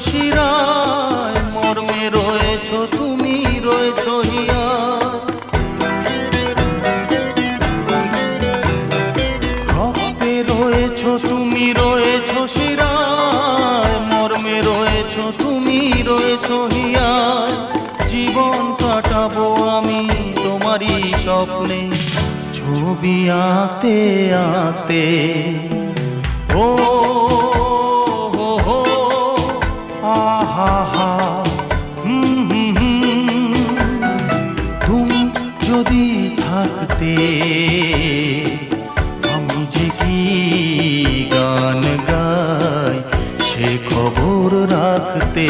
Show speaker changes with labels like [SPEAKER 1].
[SPEAKER 1] শিরায়, মর্মে রয়েছ তুমি, রয়েছ হিয়ায়। রক্তে রয়েছ তুমি, রয়েছ শিরায়, মর্মে রয়েছ তুমি, রয়েছ হিয়ায়। জীবন কাটাবো আমি তোমারই স্বপ্নে, ছবি আঁকতে আঁকতে। ও হো হো, আহা হা, তুমি যদি থাকতে আমি যে কি গান গাই সে খবর রাখতে।